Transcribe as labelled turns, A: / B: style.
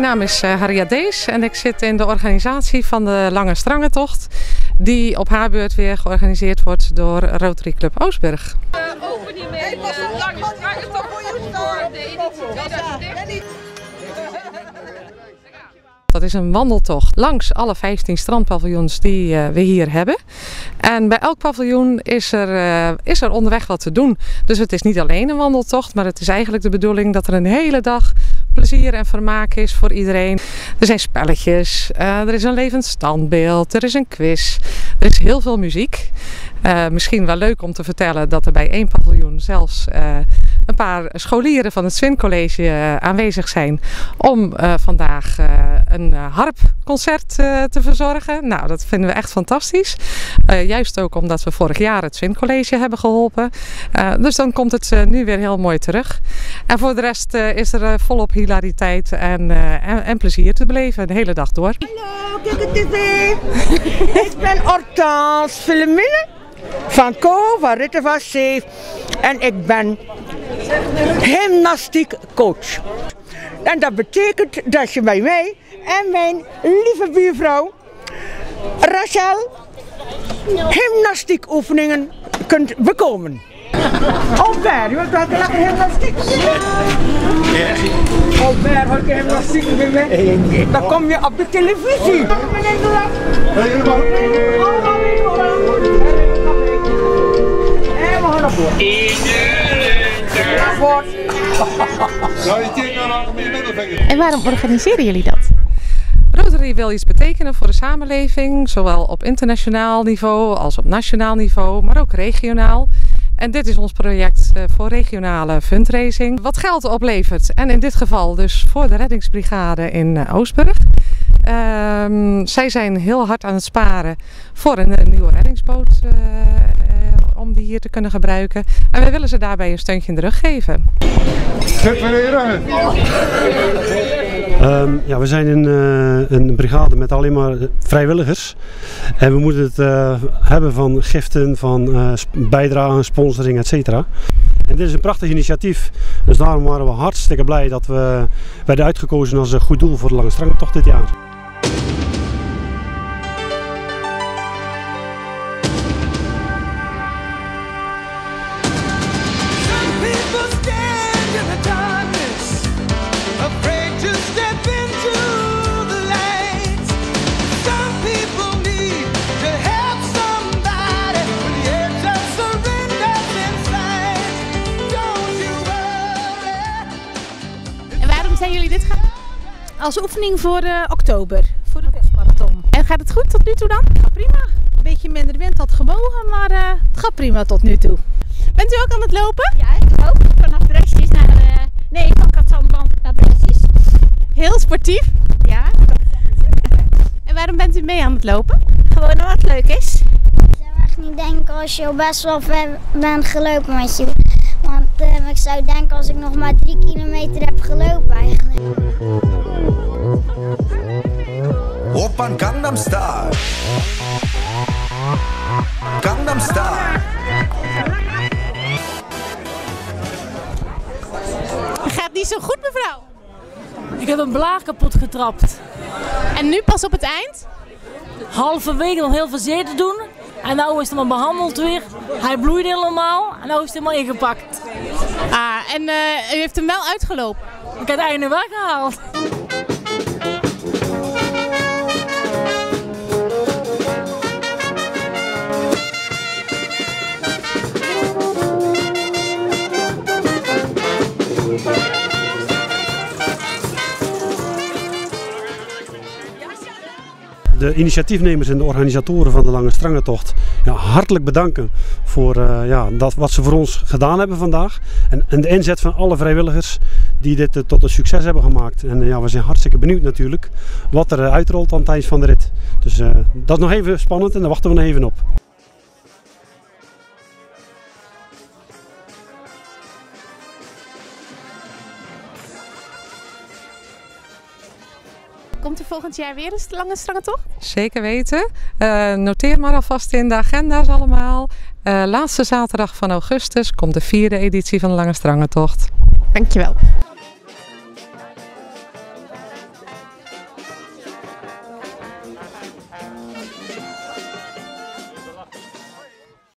A: naam is Harria Dees en ik zit in de organisatie van de Lange Strangentocht, die op haar beurt weer georganiseerd wordt door Rotary Club Oostburg.
B: Opening met Lange Strangentocht voor de editie 2013.
A: Dat is een wandeltocht langs alle 15 strandpaviljoens die we hier hebben. En bij elk paviljoen is er onderweg wat te doen. Dus het is niet alleen een wandeltocht, maar het is eigenlijk de bedoeling dat er een hele dag plezier en vermaak is voor iedereen. Er zijn spelletjes, er is een levend standbeeld, er is een quiz, er is heel veel muziek. Misschien wel leuk om te vertellen dat er bij één paviljoen zelfs een paar scholieren van het Swincollege aanwezig zijn om vandaag een harpconcert te verzorgen. Nou, dat vinden we echt fantastisch. Juist ook omdat we vorig jaar het Swincollege hebben geholpen. Dus dan komt het nu weer heel mooi terug. En voor de rest is er volop hilariteit en plezier te beleven de hele dag door.
C: Hallo, kijk het tv. Ik ben Hortense Philomine van Co van Ritten van Zeef en ik ben gymnastiekcoach. En dat betekent dat je bij mij en mijn lieve buurvrouw Rachel gymnastiekoefeningen kunt bekomen. Albert, je wilt wel lekker gymnastiek? Albert, wat gymnastiek bij mij? Dan kom je op de televisie.
D: En waarom organiseren jullie dat?
A: Rotary wil iets betekenen voor de samenleving, zowel op internationaal niveau als op nationaal niveau, maar ook regionaal. En dit is ons project voor regionale fundraising, wat geld oplevert. En in dit geval dus voor de reddingsbrigade in Oostburg. Zij zijn heel hard aan het sparen voor een nieuwe reddingsboot om die hier te kunnen gebruiken. En wij willen ze daarbij een steuntje in de rug geven.
E: Ja, we zijn een brigade met alleen maar vrijwilligers. En we moeten het hebben van giften, van bijdragen, sponsoring, etc. En dit is een prachtig initiatief. Dus daarom waren we hartstikke blij dat we werden uitgekozen als een goed doel voor de Lange Strangentocht dit jaar.
D: Zijn jullie dit gaan als oefening voor oktober, voor de kostmarathon? En gaat het goed tot nu toe dan? Gaat prima. Een beetje minder wind had gemogen, maar het gaat prima tot nu toe. Bent u ook aan het lopen?
F: Ja, ik loop vanaf Bresjes naar van Katzandband naar Bresjes.
D: Heel sportief?
F: Ja.
D: En waarom bent u mee aan het lopen?
F: Gewoon omdat het leuk is.
G: Ik zou echt niet denken als je al best wel ver bent gelopen met je. Want ik zou denken als ik nog maar 3 kilometer heb gelopen eigenlijk.
H: Oppan Gangnam Style. Gangnam Style.
D: Gaat niet zo goed, mevrouw?
I: Ik heb een blaar kapot getrapt.
D: En nu pas op het eind?
I: Halverwege nog heel veel zeer te doen. En nu is hij maar behandeld weer. Hij bloeit helemaal en nu is hij helemaal ingepakt.
D: Ah, en u heeft hem wel uitgelopen?
I: Ik heb het einde weggehaald.
E: De initiatiefnemers en de organisatoren van de Lange Strangentocht hartelijk bedanken voor dat wat ze voor ons gedaan hebben vandaag. En de inzet van alle vrijwilligers die dit tot een succes hebben gemaakt. En we zijn hartstikke benieuwd natuurlijk wat er uitrolt aan het eind van de rit. Dus dat is nog even spannend en daar wachten we nog even op.
D: Komt er volgend jaar weer eens de Lange Strangentocht?
A: Zeker weten. Noteer maar alvast in de agenda's allemaal. Laatste zaterdag van augustus komt de 4e editie van de Lange Strangentocht.
D: Dankjewel.